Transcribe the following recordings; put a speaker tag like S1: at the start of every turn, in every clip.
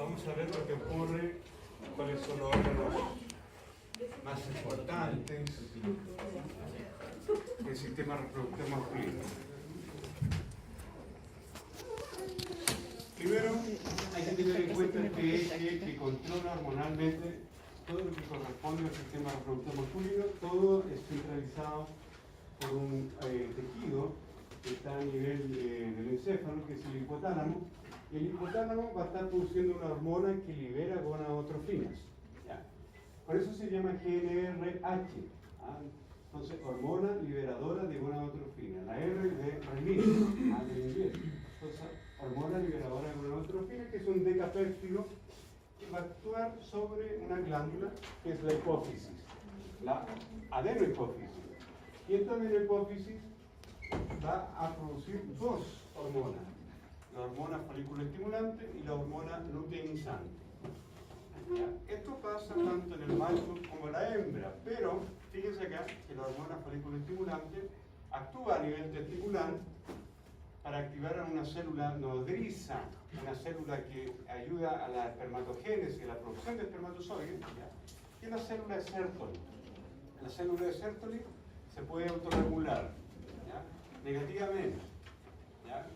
S1: vamos a ver lo que ocurre, cuáles son los órganos más importantes del sistema reproductor masculino. Primero, hay que tener en cuenta que es el que controla hormonalmente todo lo que corresponde al sistema reproductor masculino. Todo es centralizado por un tejido que está a nivel del encéfalo, que es el hipotálamo. Y el hipotálamo va a estar produciendo una hormona que libera gonadotrofinas. ¿Ya? Por eso se llama GnRH. Entonces, hormona liberadora de gonadotrofina. La R de release, del inglés. Entonces, hormona liberadora de gonadotrofina, que es un decapéptido que va a actuar sobre una glándula que es la hipófisis, la adenohipófisis. Y esta adenohipófisis va a producir dos hormonas, la hormona folículo estimulante y la hormona luteinizante. Esto pasa tanto en el macho como en la hembra, pero fíjense acá que la hormona folículo estimulante actúa a nivel testicular para activar a una célula nodriza, una célula que ayuda a la espermatogénesis, a la producción de espermatozoides, que es la célula de Sertoli. La célula de Sertoli se puede autorregular negativamente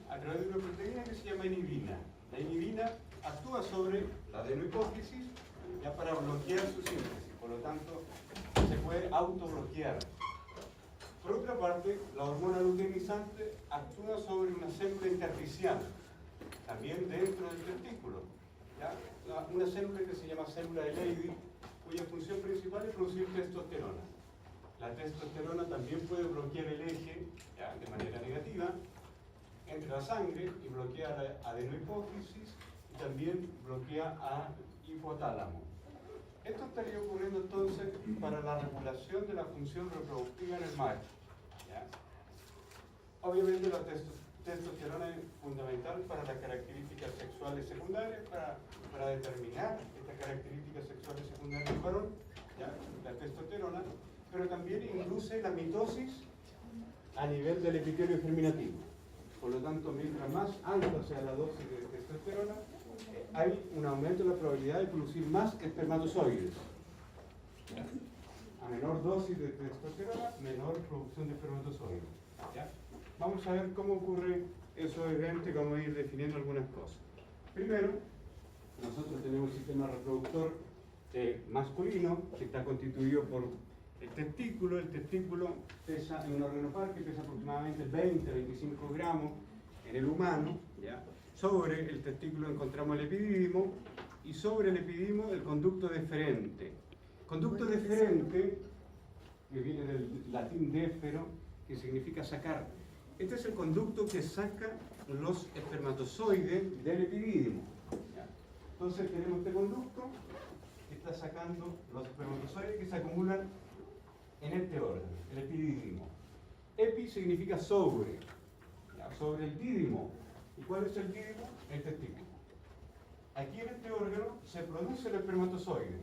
S1: a través de una proteína que se llama inhibina. La inhibina actúa sobre la adenohipófisis para bloquear su síntesis, por lo tanto se puede autobloquear. Por otra parte, la hormona luteinizante actúa sobre una célula intersticial, también dentro del testículo. Una célula que se llama célula de Leydig, cuya función principal es producir testosterona. La testosterona también puede bloquear el eje de manera negativa entre la sangre y bloquea la adenohipófisis y también bloquea a hipotálamo. Esto estaría ocurriendo entonces para la regulación de la función reproductiva en el macho. Obviamente la testosterona es fundamental para las características sexuales secundarias, para determinar estas características sexuales secundarias del varón, la testosterona, pero también induce la mitosis a nivel del epitelio germinativo. Por lo tanto, mientras más alta sea la dosis de testosterona, hay un aumento en la probabilidad de producir más espermatozoides. A menor dosis de testosterona, menor producción de espermatozoides. Vamos a ver cómo ocurre eso evidente, vamos a ir definiendo algunas cosas. Primero, nosotros tenemos un sistema reproductor masculino que está constituido por el testículo pesa, en un órgano par que pesa aproximadamente 20-25 gramos en el humano. Sobre el testículo encontramos el epidídimo y sobre el epidídimo el conducto deferente. Conducto deferente, que viene del latín défero, que significa sacar. Este es el conducto que saca los espermatozoides del epidídimo. Entonces tenemos este conducto que está sacando los espermatozoides que se acumulan en este órgano, el epidídimo. Epi significa sobre, sobre el dídimo. ¿Y cuál es el dídimo? El testículo. Aquí en este órgano se produce el espermatozoide,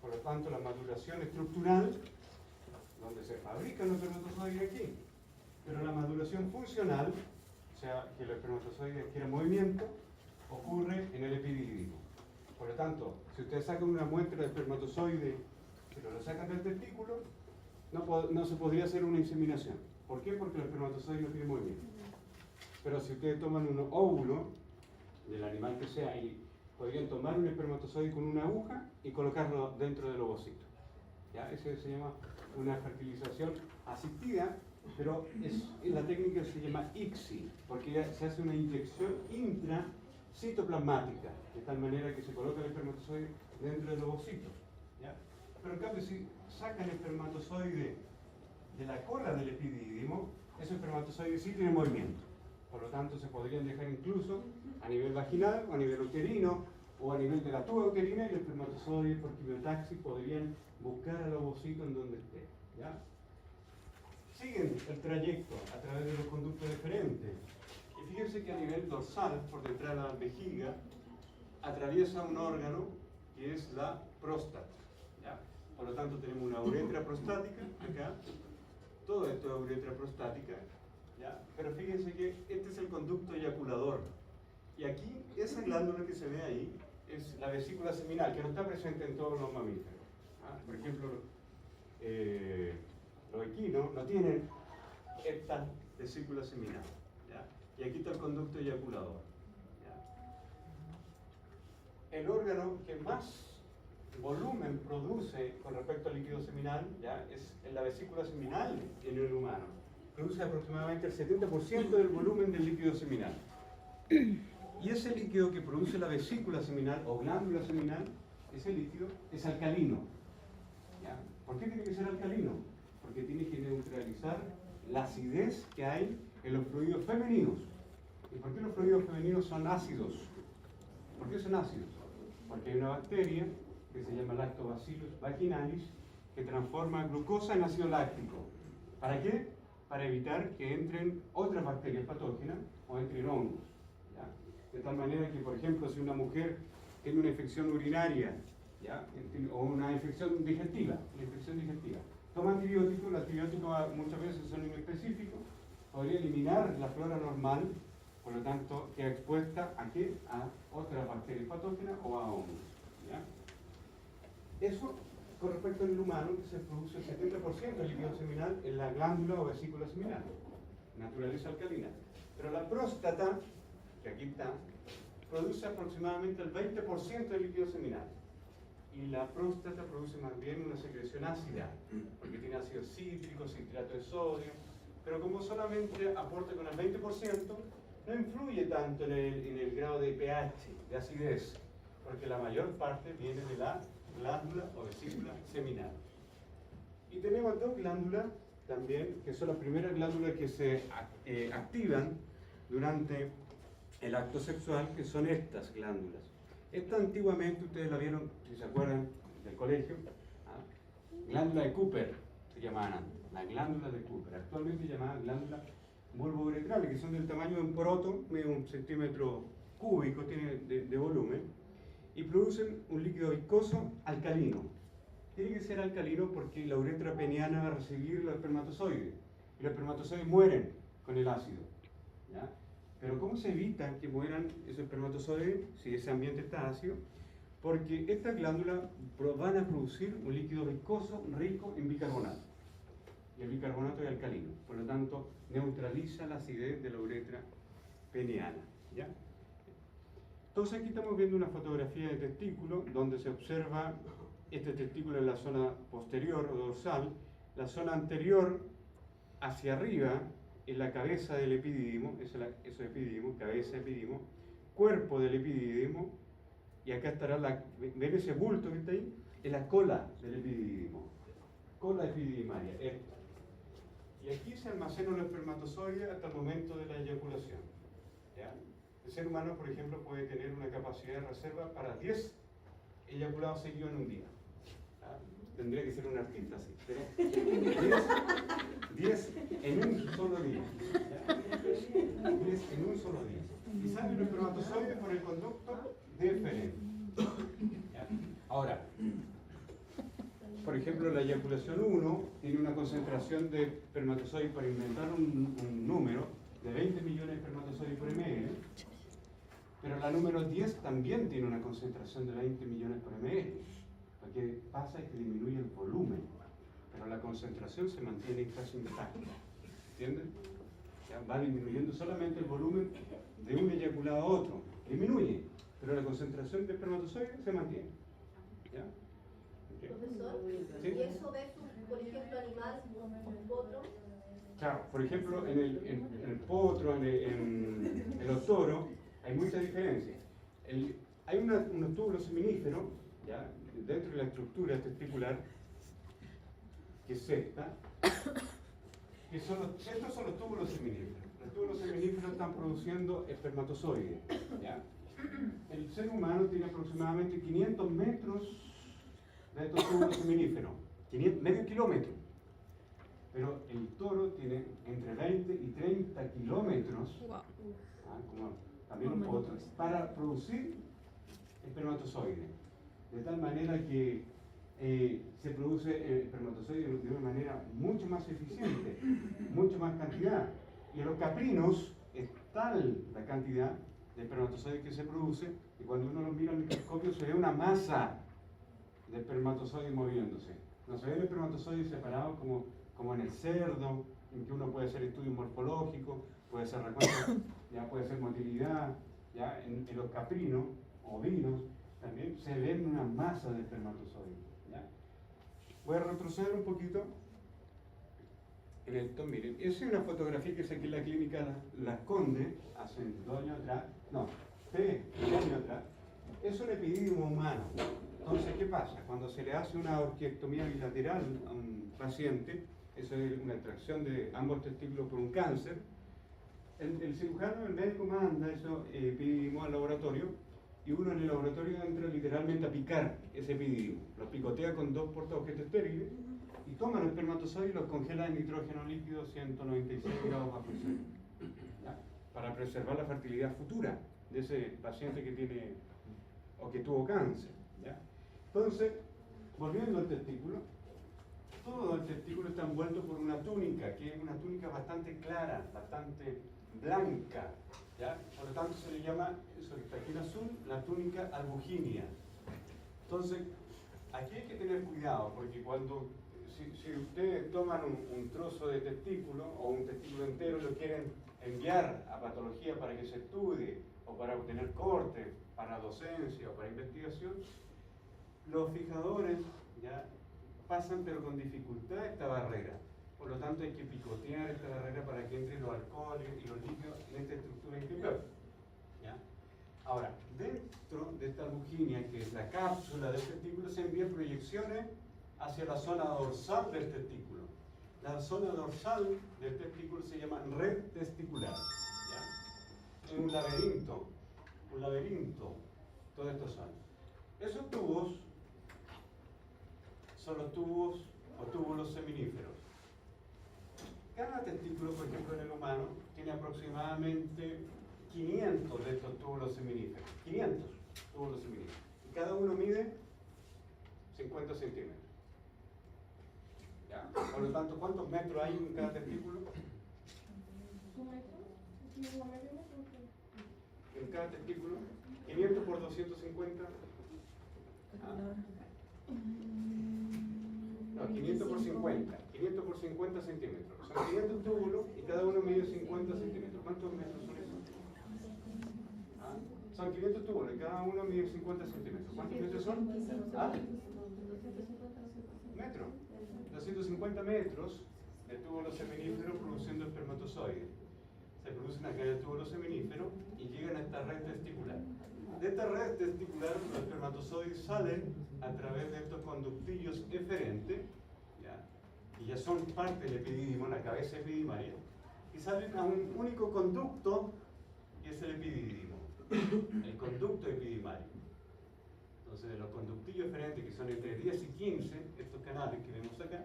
S1: por lo tanto la maduración estructural, donde se fabrican los espermatozoides aquí, pero la maduración funcional, o sea, que el espermatozoide adquiere movimiento, ocurre en el epidídimo. Por lo tanto, si ustedes sacan una muestra de espermatozoide, pero lo sacan del testículo, no se podría hacer una inseminación. ¿Por qué? Porque el espermatozoide no tiene movimiento. Pero si ustedes toman un óvulo, del animal que sea, y podrían tomar un espermatozoide con una aguja y colocarlo dentro del ovocito. Eso se llama una fertilización asistida, pero la técnica se llama ICSI, porque ya se hace una inyección intracitoplasmática, de tal manera que se coloca el espermatozoide dentro del ovocito. Pero en cambio, si sacan el espermatozoide de la cola del epidídimo, ese espermatozoide sí tiene movimiento. Por lo tanto, se podrían dejar incluso a nivel vaginal, o a nivel uterino, o a nivel de la tuba uterina, y el espermatozoide por quimiotaxis podrían buscar al ovocito en donde esté. Siguen el trayecto a través de los conductos deferentes. Y fíjense que a nivel dorsal, por detrás de la vejiga, atraviesa un órgano que es la próstata. Por lo tanto, tenemos una uretra prostática acá. Todo esto es uretra prostática. Pero fíjense que este es el conducto eyaculador. Y aquí, esa glándula que se ve ahí, es la vesícula seminal, que no está presente en todos los mamíferos. Por ejemplo, los equinos no tienen esta vesícula seminal. ¿Ya? Y aquí está el conducto eyaculador. ¿Ya? El órgano que más volumen produce con respecto al líquido seminal, ¿ya?, es la vesícula seminal en el humano. Produce aproximadamente el 70% del volumen del líquido seminal. Y ese líquido que produce la vesícula seminal o glándula seminal, ese líquido es alcalino. ¿Ya? ¿Por qué tiene que ser alcalino? Porque tiene que neutralizar la acidez que hay en los fluidos femeninos. ¿Y por qué los fluidos femeninos son ácidos? ¿Por qué son ácidos? Porque hay una bacteria que se llama Lactobacillus vaginalis que transforma glucosa en ácido láctico. ¿Para qué? Para evitar que entren otras bacterias patógenas o entren hongos. ¿Ya? De tal manera que, por ejemplo, si una mujer tiene una infección urinaria, ¿ya?, o una infección digestiva, toma antibióticos, los antibióticos muchas veces son inespecíficos, podría eliminar la flora normal, por lo tanto queda expuesta ¿a qué? A otras bacterias patógenas o a hongos. ¿Ya? Eso con respecto al humano, que se produce el 70% del líquido seminal en la glándula o vesícula seminal, naturaleza alcalina. Pero la próstata, que aquí está, produce aproximadamente el 20% del líquido seminal. Y la próstata produce más bien una secreción ácida, porque tiene ácido cítrico, citrato de sodio, pero como solamente aporta con el 20%, no influye tanto en el grado de pH, de acidez, porque la mayor parte viene de la glándula o vesícula seminal. Y tenemos dos glándulas también, que son las primeras glándulas que se activan durante el acto sexual, que son estas glándulas. Esta antiguamente, ustedes la vieron, si se acuerdan del colegio, glándula de Cooper se llamaban antes, la glándula de Cooper, actualmente llamadas glándula bulbouretrales, que son del tamaño de un poroto, medio 1 centímetro cúbico tiene de volumen, y producen un líquido viscoso alcalino. Tiene que ser alcalino porque la uretra peniana va a recibir los espermatozoides, y los espermatozoides mueren con el ácido. ¿Ya? Pero ¿cómo se evita que mueran esos espermatozoides si ese ambiente está ácido? Porque estas glándulas van a producir un líquido viscoso rico en bicarbonato. Y el bicarbonato es alcalino, por lo tanto neutraliza la acidez de la uretra peniana. ¿Ya? Entonces aquí estamos viendo una fotografía de testículo donde se observa este testículo en la zona posterior o dorsal, la zona anterior hacia arriba en la cabeza del epidídimo, eso es epidídimo, cabeza epidídimo, cuerpo del epidídimo, y acá estará ¿ven ese bulto que está ahí? Es la cola del epidídimo, cola epididimaria, esta. Y aquí se almacenan los espermatozoides hasta el momento de la eyaculación. ¿Ya? El ser humano, por ejemplo, puede tener una capacidad de reserva para 10 eyaculados seguidos en un día. ¿Ya? Tendría que ser un artista así, pero 10 en un solo día. ¿Ya? 10 en un solo día. Y salen los espermatozoides por el conducto deferente. ¿Ya? Ahora, por ejemplo, la eyaculación 1 tiene una concentración de espermatozoides, para inventar un número, de 20 millones de espermatozoides por ml, pero la número 10 también tiene una concentración de 20 millones por ml. Lo que pasa es que disminuye el volumen, pero la concentración se mantiene casi intacta. ¿Entienden? Ya va disminuyendo solamente el volumen de un eyaculado a otro. Disminuye, pero la concentración de espermatozoides se mantiene. ¿Ya? Okay.
S2: Profesor,
S1: ¿Sí?
S2: ¿y eso versus, por ejemplo, animal, un potro?
S1: Claro, por ejemplo, en el potro, en los toros, hay mucha diferencia. Hay unos túbulos seminíferos, ¿ya?, dentro de la estructura testicular, que es esta, que estos son los túbulos seminíferos. Los túbulos seminíferos están produciendo espermatozoides. ¿Ya? El ser humano tiene aproximadamente 500 metros de estos túbulos seminíferos, medio kilómetro. Pero el toro tiene entre 20 y 30 kilómetros, como también un potro, para producir espermatozoides. De tal manera que se produce espermatozoides de una manera mucho más eficiente, mucho más cantidad. Y en los caprinos es tal la cantidad de espermatozoides que se produce, y cuando uno lo mira al microscopio se ve una masa de espermatozoides moviéndose. No se ve el espermatozoide separado como en el cerdo, en que uno puede hacer estudios morfológicos, puede hacer recuentos, ya puede ser motilidad, ya en los caprinos, ovinos, también se ven una masa de espermatozoides. ¿Ya? Voy a retroceder un poquito. Miren, esa es una fotografía que saqué en la clínica Las Condes hace 2 años atrás, no, 3 años atrás. Es un epididimo humano. Entonces, ¿qué pasa? Cuando se le hace una orquiectomía bilateral a un paciente, eso es una extracción de ambos testículos por un cáncer, el cirujano, el médico manda eso epididimo al laboratorio, y uno en el laboratorio entra literalmente a picar ese epididimo. Lo picotea con 2 portaobjetos estériles y toma los espermatozoides y los congela en nitrógeno líquido 196 grados bajo cero, ¿ya? Para preservar la fertilidad futura de ese paciente que tiene o que tuvo cáncer, ¿ya? Entonces, volviendo al testículo, todo el testículo está envuelto por una túnica, que es una túnica bastante clara, bastante blanca, ¿ya? Por lo tanto se le llama, eso que está aquí en azul, la túnica albuginia. Entonces, aquí hay que tener cuidado, porque cuando, si ustedes toman un trozo de testículo o un testículo entero y lo quieren enviar a patología para que se estudie, o para obtener corte, para docencia o para investigación, los fijadores ya pasan pero con dificultad esta barrera. Por lo tanto hay que picotear esta barrera para que entren los alcoholes y los líquidos en esta estructura interior. ¿Ya? Ahora, dentro de esta albuginia, que es la cápsula del testículo, se envían proyecciones hacia la zona dorsal del testículo. La zona dorsal del testículo se llama red testicular. ¿Ya? Es un laberinto, todo esto son. Esos tubos son los tubos o túbulos seminíferos. Cada testículo, por ejemplo, en el humano, tiene aproximadamente 500 de estos túbulos seminíferos. 500 túbulos seminíferos. Y cada uno mide 50 centímetros. ¿Ya? Por lo tanto, ¿cuántos metros hay en cada testículo? En cada testículo, 500 por 250. No, 500 por 50. 500 por 50 centímetros. Son 500 túbulos y cada uno mide 50 centímetros. ¿Cuántos metros son esos? Son 500 túbulos y cada uno mide 50 centímetros. ¿Cuántos metros son? Metros. 250 metros de túbulos seminíferos produciendo espermatozoides. Se producen acá en el túbulo seminífero y llegan a esta red testicular. De esta red testicular los espermatozoides salen a través de estos conductillos eferentes, ¿ya? Y ya son parte del epididimo, la cabeza epidimaria, y salen a un único conducto, que es el epididimo, el conducto epidimario. Entonces, de los conductillos eferentes, que son entre 10 y 15, estos canales que vemos acá,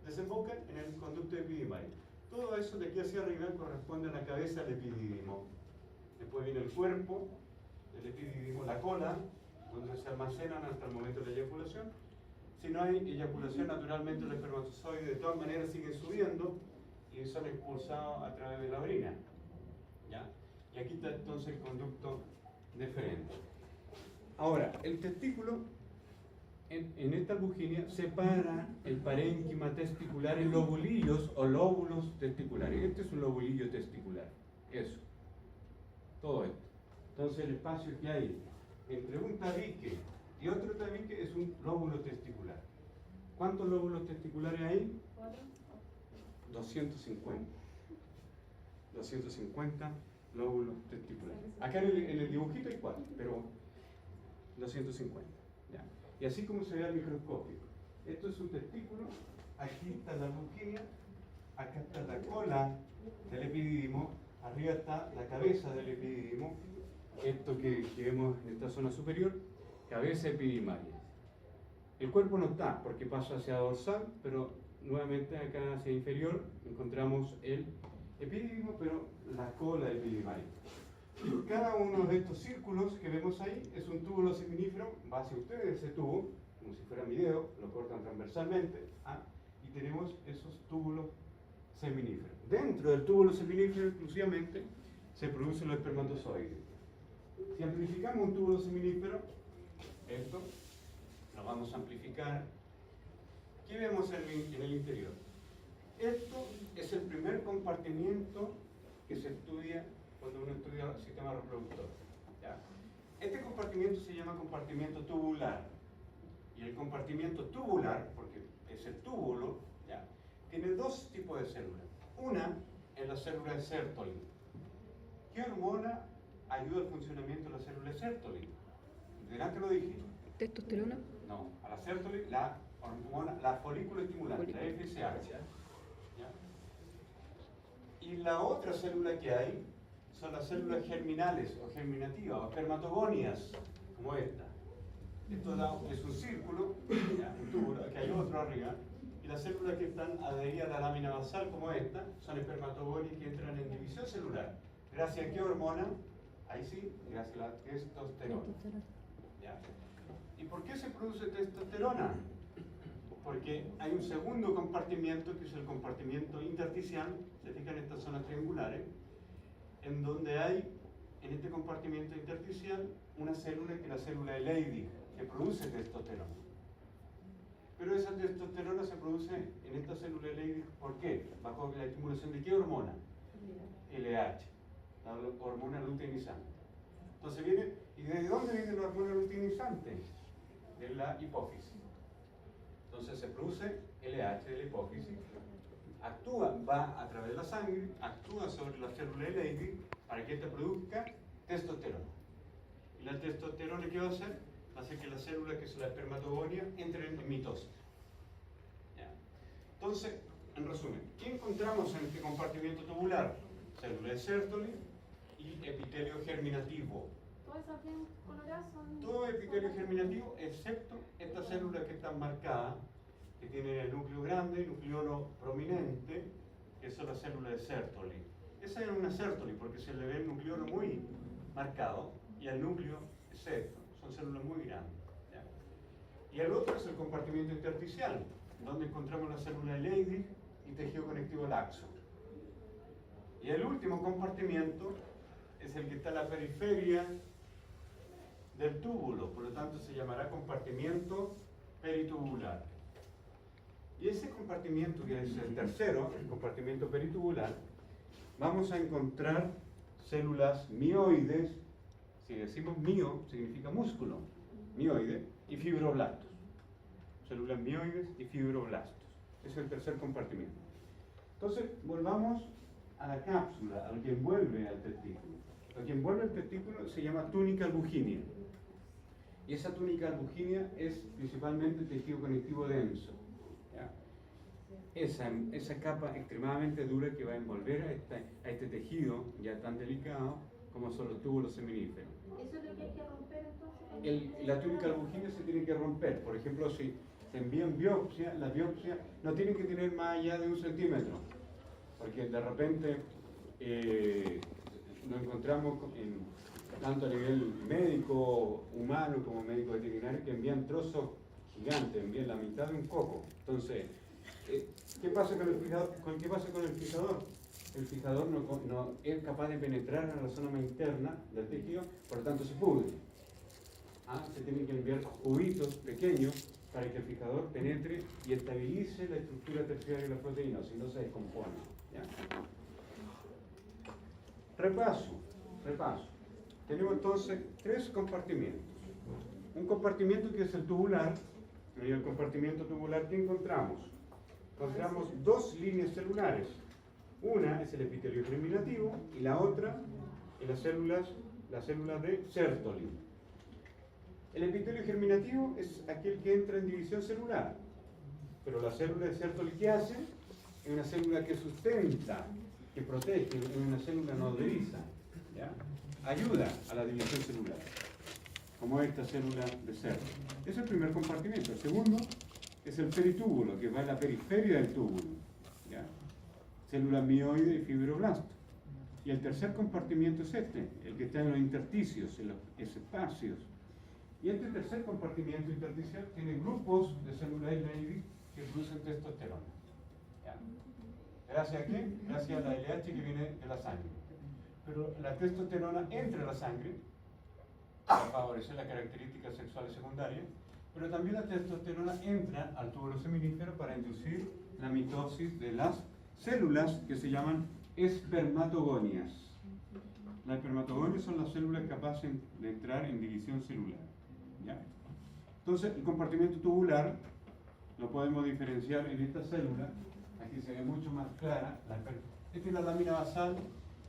S1: desembocan en el conducto epidimario. Todo eso de aquí hacia arriba corresponde a la cabeza del epididimo. Después viene el cuerpo del epididimo, la cola, donde se almacenan hasta el momento de la eyaculación. Si no hay eyaculación, naturalmente los espermatozoides de todas maneras siguen subiendo y son expulsados a través de la orina. ¿Ya? Y aquí está entonces el conducto deferente. Ahora, el testículo, en esta albuginia, separa el parénquima testicular en lobulillos o lóbulos testiculares. Este es un lobulillo testicular. Eso. Todo esto. Entonces el espacio que hay entre un tabique y otro tabique es un lóbulo testicular. ¿Cuántos lóbulos testiculares hay? 250. 250 lóbulos testiculares. Acá en el dibujito hay 4, pero 250. ¿Ya? Y así como se ve al microscopio. Esto es un testículo, aquí está la albuginia, acá está la cola del epididimo, arriba está la cabeza del epididimo, esto que vemos en esta zona superior, cabeza epidimaria. El cuerpo no está porque pasa hacia dorsal, pero nuevamente acá hacia inferior encontramos el epididimo, pero la cola epidimaria. Cada uno de estos círculos que vemos ahí es un túbulo seminífero, va hacia ustedes ese tubo, como si fuera video, lo cortan transversalmente, y tenemos esos túbulos seminíferos. Dentro del túbulo seminífero exclusivamente se producen los espermatozoides. Si amplificamos un túbulo seminífero, esto lo vamos a amplificar. ¿Qué vemos en el interior? Esto es el primer compartimiento que se estudia cuando uno estudia el sistema reproductor. ¿Ya? Este compartimiento se llama compartimiento tubular. Y el compartimiento tubular, porque es el túbulo, ¿ya?, tiene dos tipos de células. Una es la célula de Sertoli. ¿Qué hormona ayuda al funcionamiento de la célula de Sertoli? Delante lo dije.
S3: ¿Testosterona?
S1: No, a la Sertoli, la hormona, la folículo estimulante, la FSH. ¿Ya? Y la otra célula que hay son las células germinales o germinativas o espermatogonias, como esta. Esto es un círculo, ¿ya?, un túbulo, que hay otro arriba, y las células que están adheridas a la lámina basal, como esta, son espermatogonias que entran en división celular. ¿Gracias a qué hormona? Ahí sí, gracias a la testosterona. ¿Ya? ¿Y por qué se produce testosterona? Porque hay un segundo compartimiento, que es el compartimiento intersticial, se fijan en estas zonas triangulares, en donde hay, en este compartimiento intersticial, una célula que es la célula de Leydig, que produce testosterona. Pero esa testosterona se produce en esta célula de Leydig, ¿por qué? Bajo la estimulación de ¿qué hormona? LH, la hormona luteinizante. Entonces viene, ¿y de dónde viene la hormona luteinizante? De la hipófisis. Entonces se produce LH de la hipófisis, actúa, va a través de la sangre, actúa sobre la célula de Leydig para que ésta produzca testosterona. ¿Y la testosterona qué va a hacer? Va a hacer que las células, que son las espermatogonias, entren en mitosis. ¿Ya? Entonces, en resumen, ¿qué encontramos en este compartimiento tubular? Célula de Sertoli y epitelio germinativo.
S4: ¿Todas esas bien coloradas son...?
S1: Todo epitelio germinativo, excepto estas células que están marcadas, que tienen el núcleo grande, el nucleolo prominente, que son las células de Sertoli. Esa es una Sertoli porque se le ve el nucleolo muy marcado y el núcleo excepto. Son células muy grandes. ¿Ya? Y el otro es el compartimiento intersticial, donde encontramos la célula de Leydig y tejido conectivo laxo. Y el último compartimiento es el que está en la periferia del túbulo, por lo tanto se llamará compartimiento peritubular. Y ese compartimiento, que es el tercero, el compartimiento peritubular, vamos a encontrar células mioides. Si decimos mio, significa músculo, mioide, y fibroblastos. Células mioides y fibroblastos. Ese es el tercer compartimiento. Entonces, volvamos a la cápsula, a lo que envuelve al testículo. Lo que envuelve al testículo se llama túnica albugínea. Y esa túnica albugínea es principalmente tejido conectivo denso. ¿Ya? Esa capa extremadamente dura que va a envolver a este tejido ya tan delicado como son los túbulos seminíferos.
S2: ¿Eso es lo que hay que romper entonces?
S1: La túnica albugínea se tiene que romper. Por ejemplo, si se envían biopsia, la biopsia no tiene que tener más allá de 1 centímetro, porque de repente nos encontramos tanto a nivel médico humano como médico veterinario que envían trozos gigantes, envían la mitad de un coco. Entonces, ¿qué pasa con el fijador? ¿Qué pasa con el fijador? El fijador no es capaz de penetrar a la zona más interna del tejido, por lo tanto se pudre. Se tienen que enviar cubitos pequeños para que el fijador penetre y estabilice la estructura terciaria de la proteína, si no se descompone. ¿Ya? Repaso. Tenemos entonces 3 compartimientos. Un compartimiento que es el tubular. En el compartimiento tubular, ¿qué encontramos? Encontramos 2 líneas celulares. Una es el epitelio germinativo y la otra es las células de Sertoli. El epitelio germinativo es aquel que entra en división celular, pero la célula de Sertoli, ¿qué hace? Es una célula que sustenta, que protege, es una célula nodriza, ¿ya? Ayuda a la división celular, como esta célula de Sertoli. Ese es el primer compartimento. El segundo es el peritúbulo, que va en la periferia del túbulo, ¿ya? Célula mioide y fibroblasto. Y el tercer compartimiento es este, el que está en los intersticios, en los espacios. Y este tercer compartimiento intersticial tiene grupos de células Leydig que producen testosterona. ¿Ya? ¿Gracias a qué? Gracias a la LH que viene de la sangre. Pero la testosterona entra a la sangre favorecer las características sexuales secundarias, pero también la testosterona entra al túbulo seminífero para inducir la mitosis de las células que se llaman espermatogonias. Las espermatogonias son las células capaces de entrar en división celular. ¿Ya? Entonces, el compartimiento tubular lo podemos diferenciar en esta célula. Aquí se ve mucho más clara. Esta es la lámina basal.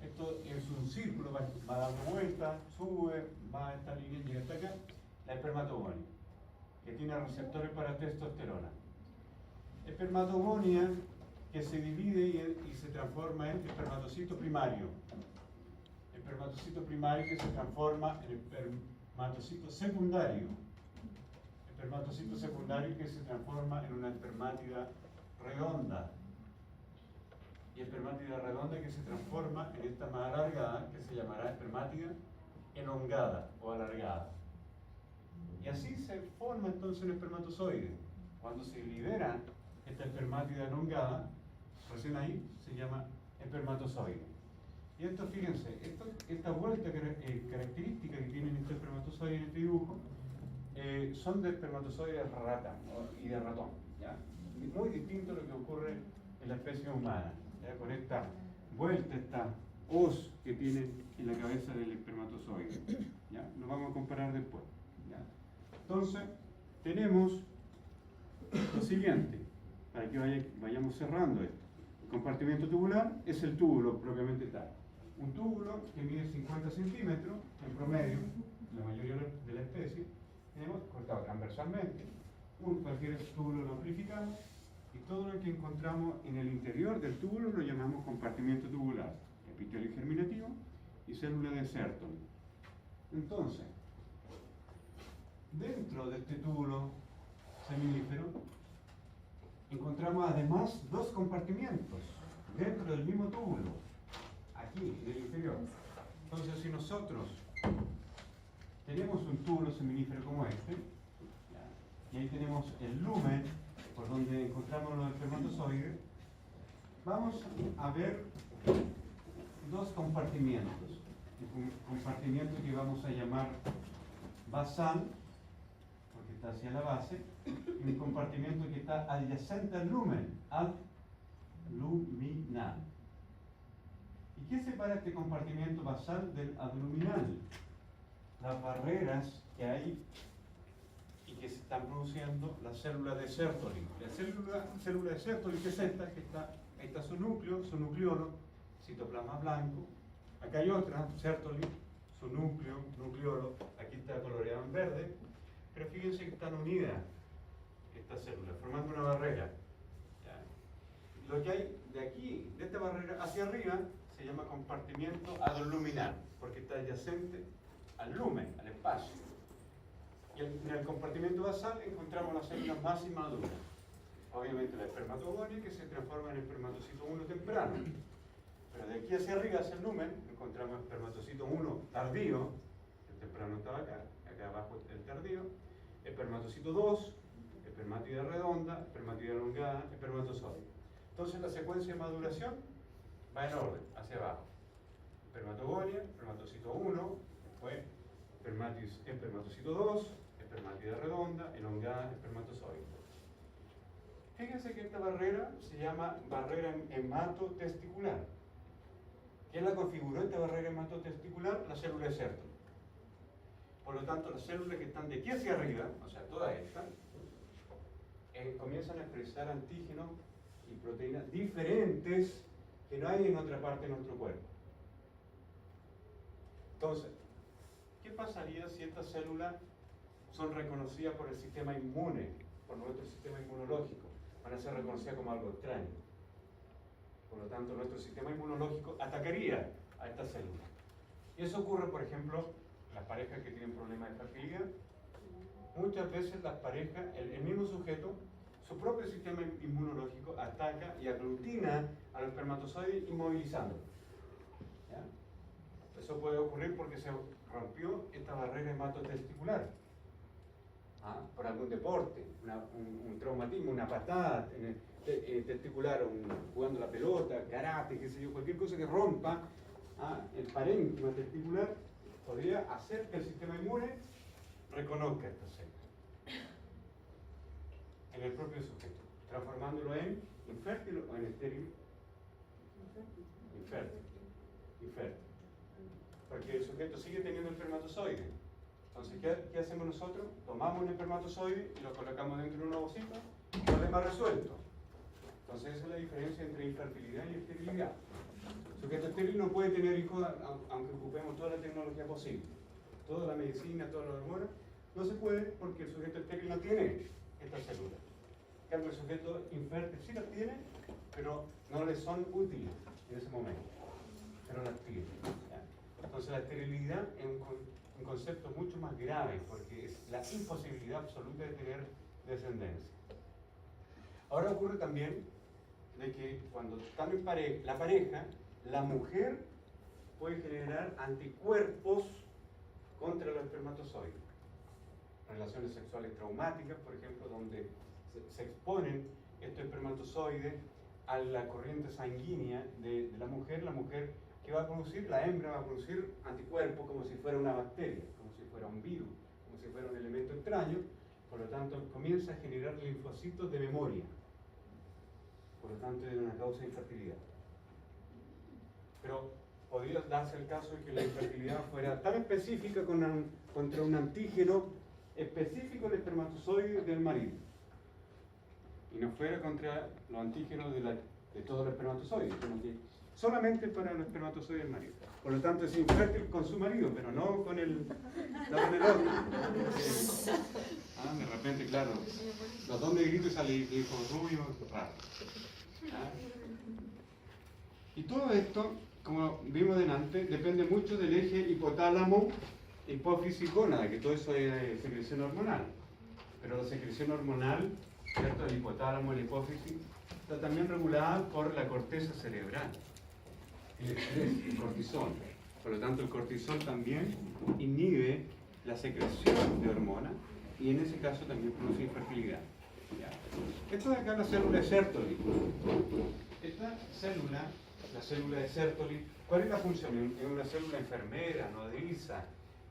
S1: Esto es un círculo, va dando vueltas, sube, va a esta línea y llega hasta acá. La espermatogonia, que tiene receptores para testosterona. Espermatogonia que se divide y se transforma en espermatocito primario. Espermatocito primario que se transforma en espermatocito secundario. Espermatocito secundario que se transforma en una espermátida redonda. Y espermátida redonda que se transforma en esta más alargada que se llamará espermátida elongada o alargada. Y así se forma entonces un espermatozoide. Cuando se libera esta espermátida elongada, recién ahí se llama espermatozoide. Y esto, fíjense, esta vuelta característica que tienen estos espermatozoides en este dibujo son de espermatozoides de rata y de ratón. ¿Ya? Muy distinto a lo que ocurre en la especie humana, ¿ya? Con esta vuelta, esta hoz que tiene en la cabeza del espermatozoide. ¿Ya? Lo vamos a comparar después. ¿Ya? Entonces, tenemos lo siguiente, para que vayamos cerrando esto. El compartimiento tubular es el túbulo propiamente tal. Un túbulo que mide 50 centímetros, en promedio, la mayoría de la especie, tenemos cortado transversalmente. Cualquier túbulo lo amplificamos y todo lo que encontramos en el interior del túbulo lo llamamos compartimiento tubular. Epitelio germinativo y célula de Sertoli. Entonces, dentro de este túbulo seminífero encontramos además dos compartimientos dentro del mismo túbulo, aquí en el inferior. Entonces, si nosotros tenemos un túbulo seminífero como este, y ahí tenemos el lumen por donde encontramos los espermatozoides, vamos a ver dos compartimientos. Un compartimiento que vamos a llamar basal, porque está hacia la base, y un compartimiento que está adyacente al lumen, abluminal. ¿Y qué separa este compartimiento basal del abluminal? Las barreras que hay y que se están produciendo las células de Sertoli. La célula de Sertoli, que es esta, ahí está su núcleo, su nucleolo, citoplasma blanco. Acá hay otra, Sertoli, su núcleo, nucleolo, aquí está coloreado en verde, pero fíjense que están unidas estas células, formando una barrera. ¿Ya? Lo que hay de aquí, de esta barrera hacia arriba, se llama compartimiento adluminal, porque está adyacente al lumen, al espacio. Y en el compartimiento basal encontramos las células más inmaduras. Obviamente la espermatogonia, que se transforma en espermatocito 1 temprano. Pero de aquí hacia arriba, hacia el lumen, encontramos espermatocito 1 tardío, el temprano estaba acá abajo el tardío, espermatocito 2, espermátida redonda, espermátida elongada, espermatozoide. Entonces la secuencia de maduración va en orden, hacia abajo. Espermatogonia, espermatocito 1, después espermatocito 2, espermátida redonda, elongada, espermatozoide. Fíjense que esta barrera se llama barrera hematotesticular. ¿Quién la configuró esta barrera hematotesticular? La célula de Sertoli. Por lo tanto, las células que están de aquí hacia arriba, o sea, todas estas, comienzan a expresar antígenos y proteínas diferentes que no hay en otra parte de nuestro cuerpo. Entonces, ¿qué pasaría si estas células son reconocidas por el sistema inmune, por nuestro sistema inmunológico? Van a ser reconocidas como algo extraño. Por lo tanto, nuestro sistema inmunológico atacaría a estas células. Y eso ocurre, por ejemplo, en las parejas que tienen problemas de fertilidad. Muchas veces las parejas, el mismo sujeto, su propio sistema inmunológico ataca y aglutina a los espermatozoides inmovilizándolos. ¿Ya? Eso puede ocurrir porque se rompió esta barrera hematotesticular. Por algún deporte, un traumatismo, una patada testicular, jugando la pelota, karate, qué sé yo, cualquier cosa que rompa el parénquima testicular podría hacer que el sistema inmune reconozca esta célula en el propio sujeto, transformándolo en infértil o en estéril. Infértil. Porque el sujeto sigue teniendo el espermatozoide. Entonces, ¿qué hacemos nosotros? Tomamos un espermatozoide y lo colocamos dentro de un ovocito y problema resuelto. Entonces, esa es la diferencia entre infertilidad y esterilidad. El sujeto estéril no puede tener hijos aunque ocupemos toda la tecnología posible. Toda la medicina, todas las hormonas, no se puede porque el sujeto estéril no tiene estas células. En cambio, el sujeto infértil sí las tiene, pero no le son útiles en ese momento. Pero las tiene. ¿Ya? Entonces, la esterilidad es un concepto mucho más grave porque es la imposibilidad absoluta de tener descendencia. Ahora ocurre también de que cuando están en la pareja, la mujer puede generar anticuerpos contra los espermatozoides. Relaciones sexuales traumáticas, por ejemplo, donde se exponen estos espermatozoides a la corriente sanguínea de la mujer que va a producir, la hembra va a producir anticuerpos como si fuera una bacteria, como si fuera un virus, como si fuera un elemento extraño, por lo tanto comienza a generar linfocitos de memoria, por lo tanto es una causa de infertilidad. Pero podría darse el caso de que la infertilidad fuera tan específica contra un antígeno específico del espermatozoide del marido y no fuera contra los antígenos de todos los espermatozoides, sino que solamente para los espermatozoides del marido. Por lo tanto es infértil con su marido, pero no con el otro. De repente, claro, los dos negritos y sale hijo rubio, raro. Y todo esto, como vimos delante, depende mucho del eje hipotálamo, hipófisis, gónada, que todo eso es secreción hormonal. Pero la secreción hormonal, ¿cierto? El hipotálamo, la hipófisis, está también regulada por la corteza cerebral, el estrés, el cortisol. Por lo tanto, el cortisol también inhibe la secreción de hormonas y en ese caso también produce infertilidad. ¿Ya? Esto de acá es la célula de Sertoli. Esta célula, la célula de Sertoli, ¿cuál es la función? Es una célula enfermera, nodriza,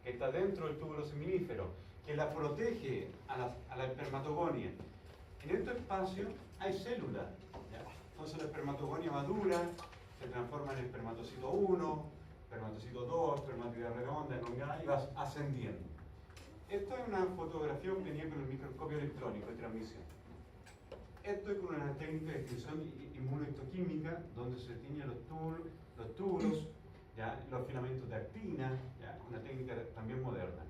S1: que está dentro del túbulo seminífero, que la protege a la espermatogonia. En este espacio hay células. ¿Ya? Entonces la espermatogonia madura, se transforma en espermatocito 1, espermatocito 2, espermatidad redonda, elongada y va ascendiendo. Esto es una fotografía obtenida con el microscopio electrónico de transmisión. Esto es con una técnica de extinción inmunohistoquímica donde se tiñen los túbulos, ¿ya? Los filamentos de actina, ¿ya? Una técnica también moderna.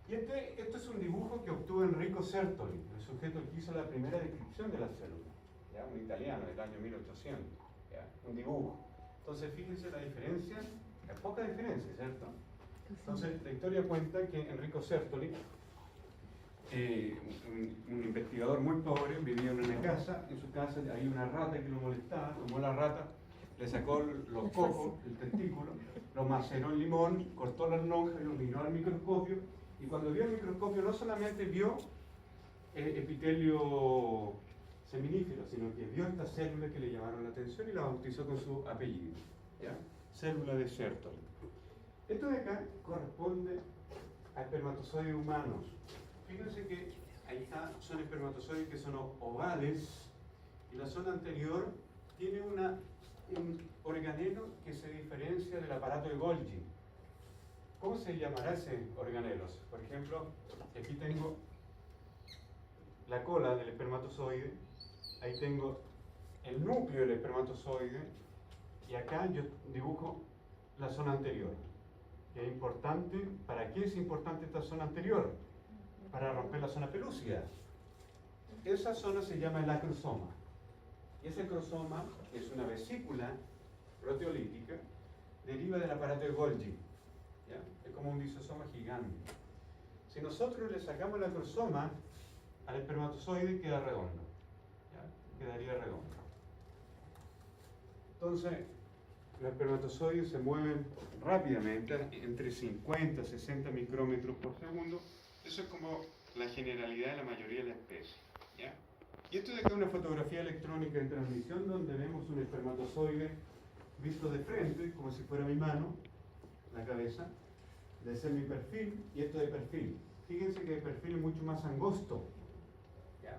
S1: Y esto es un dibujo que obtuvo Enrico Sertoli, el sujeto que hizo la primera descripción de la célula, ¿ya? Un italiano del año 1800, ¿ya? Un dibujo. Entonces fíjense la diferencia, hay poca diferencia, ¿cierto? Entonces la historia cuenta que Enrico Sertoli, un investigador muy pobre, vivía en una casa, en su casa hay una rata que lo molestaba, tomó la rata, le sacó los cocos, el testículo, lo maceró en limón, cortó las lonjas y lo miró al microscopio, y cuando vio el microscopio no solamente vio epitelio seminífero, sino que vio esta célula que le llamaron la atención y la bautizó con su apellido, ¿ya? Célula de Sertoli. Esto de acá corresponde a espermatozoides humanos. Fíjense que ahí está, son espermatozoides que son ovales y la zona anterior tiene un organelo que se diferencia del aparato de Golgi. ¿Cómo se llamará ese organelo? Por ejemplo, aquí tengo la cola del espermatozoide, ahí tengo el núcleo del espermatozoide y acá yo dibujo la zona anterior. Que es importante, ¿para qué es importante esta zona anterior? Para romper la zona pelúcida. Esa zona se llama el acrosoma. Y ese acrosoma es una vesícula proteolítica, deriva del aparato de Golgi. ¿Ya? Es como un lisosoma gigante. Si nosotros le sacamos el acrosoma al espermatozoide, queda redondo. ¿Ya? Quedaría redondo. Entonces, los espermatozoides se mueven rápidamente, entre 50 y 60 micrómetros por segundo. Eso es como la generalidad de la mayoría de las especies. ¿Ya? Y esto de acá es una fotografía electrónica en transmisión donde vemos un espermatozoide visto de frente, como si fuera mi mano, la cabeza, de semiperfil y esto de perfil. fíjense que el perfil es mucho más angosto. ¿Ya?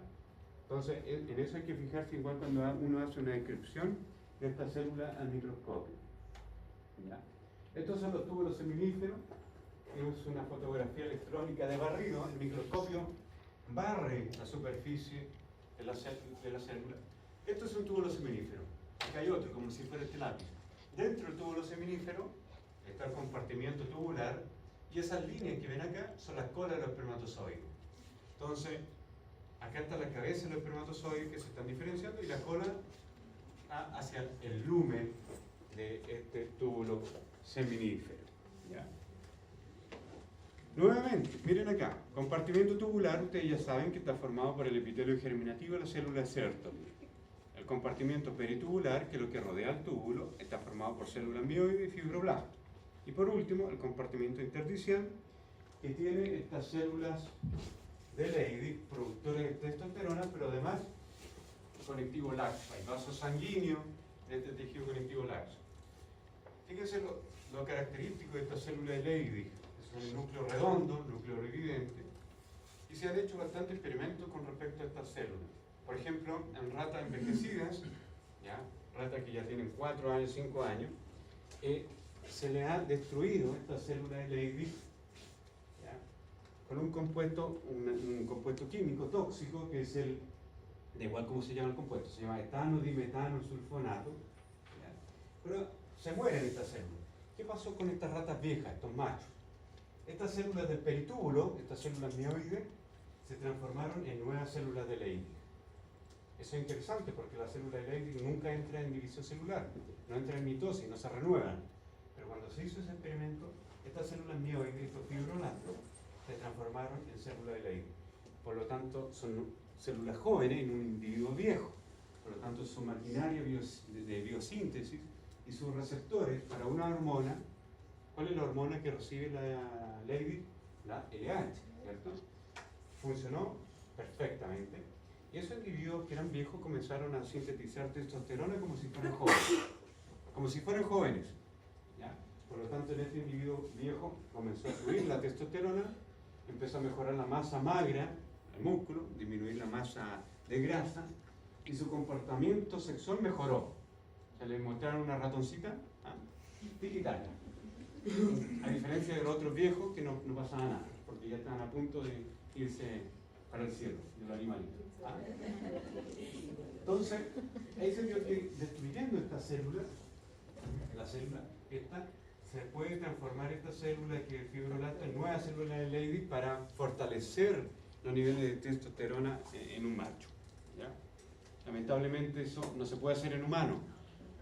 S1: Entonces, en eso hay que fijarse igual cuando uno hace una descripción de esta célula al microscopio. ¿Ya? Estos son los túbulos seminíferos. Es una fotografía electrónica de barrido. El microscopio barre la superficie de la célula. Esto es un túbulo seminífero. Acá hay otro, como si fuera este lápiz. Dentro del túbulo seminífero está el compartimiento tubular, y esas líneas que ven acá son las colas de los espermatozoides. Entonces, acá está la cabeza de los espermatozoides que se están diferenciando, y la cola hacia el lumen de este túbulo seminífero. ¿Ya? Nuevamente, miren acá, compartimento tubular, ustedes ya saben que está formado por el epitelio germinativo de la célula Sertoli. El compartimento peritubular, que es lo que rodea el túbulo, está formado por células mioides y fibroblastos. Y por último, el compartimento interdicial, que tiene estas células de Leydig, productores de testosterona, pero además conectivo laxo. Hay vasos sanguíneos de este tejido conectivo laxo. Fíjense lo característico de esta célula de Leydig. Es un núcleo redondo, núcleo evidente, y se han hecho bastantes experimentos con respecto a estas células. Por ejemplo, en ratas envejecidas, ¿ya? Ratas que ya tienen 4 años, 5 años, se le ha destruido esta célula de Leydig, ¿ya? Con un compuesto químico tóxico, que es el, da igual cómo se llama el compuesto, se llama etano-dimetano sulfonato, ¿ya? Pero se mueren estas células. ¿Qué pasó con estas ratas viejas, estos machos? Estas células del peritúbulo, estas células mioides, se transformaron en nuevas células de Leydig. Eso es interesante porque la célula de Leydig nunca entra en división celular, no entra en mitosis, no se renuevan. Pero cuando se hizo ese experimento, estas células mioides, estos fibroblastos, se transformaron en células de Leydig. Por lo tanto, son células jóvenes en un individuo viejo. Por lo tanto, su maquinaria de biosíntesis y sus receptores para una hormona. ¿Cuál es la hormona que recibe la Leydig? La LH, ¿cierto? Funcionó perfectamente. Y esos individuos que eran viejos comenzaron a sintetizar testosterona como si fueran jóvenes. Como si fueran jóvenes. ¿Ya? Por lo tanto, en este individuo viejo comenzó a subir la testosterona, empezó a mejorar la masa magra, el músculo, disminuir la masa de grasa, y su comportamiento sexual mejoró. Se le mostraron una ratoncita, digital. A diferencia de los otros viejos que no pasaba nada, porque ya estaban a punto de irse para el cielo, de los animalitos. Entonces, ahí se vio que destruyendo esta célula, la célula esta, se puede transformar esta célula que es fibroblasto en nueva célula de Leydig para fortalecer los niveles de testosterona en un macho. ¿Ya? Lamentablemente eso no se puede hacer en humanos,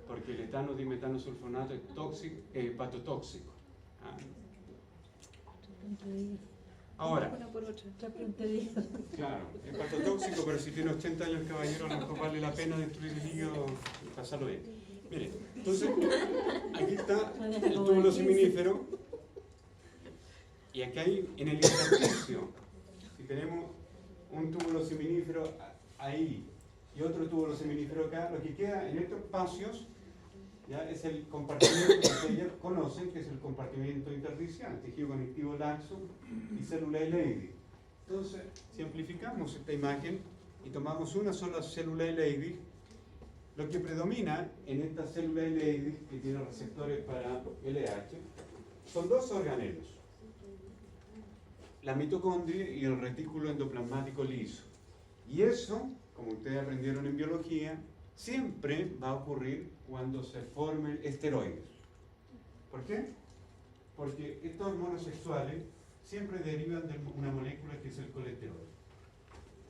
S1: porque el etano-dimetano sulfonato es tóxico, hepatotóxico. Ahora, claro, es hepatotóxico, pero si tiene 80 años el caballero, a lo mejor vale la pena destruir el hígado y pasarlo bien. Mire, entonces, aquí está el túbulo seminífero, y aquí hay, en el intersticio, si tenemos un túbulo seminífero ahí y otro túbulo seminífero acá, lo que queda en estos espacios ya es el compartimento que ustedes ya conocen, que es el compartimento interdicial, tejido conectivo laxo y célula de Leydig. Entonces, si amplificamos esta imagen y tomamos una sola célula de Leydig, lo que predomina en esta célula de Leydig, que tiene receptores para LH, son dos organelos: la mitocondria y el retículo endoplasmático liso. Y eso, como ustedes aprendieron en biología, siempre va a ocurrir cuando se formen esteroides. ¿Por qué? Porque estas hormonas sexuales siempre derivan de una molécula que es el colesterol.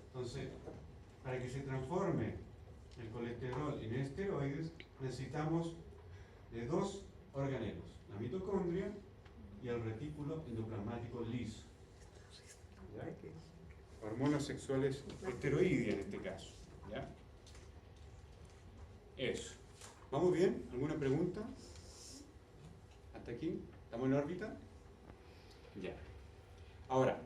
S1: Entonces, para que se transforme el colesterol en esteroides, necesitamos de dos organelos: la mitocondria y el retículo endoplasmático liso. ¿Ya? Hormonas sexuales esteroideas en este caso. ¿Ya? Eso. ¿Vamos bien? ¿Alguna pregunta? ¿Hasta aquí? ¿Estamos en órbita? Ya. Ahora,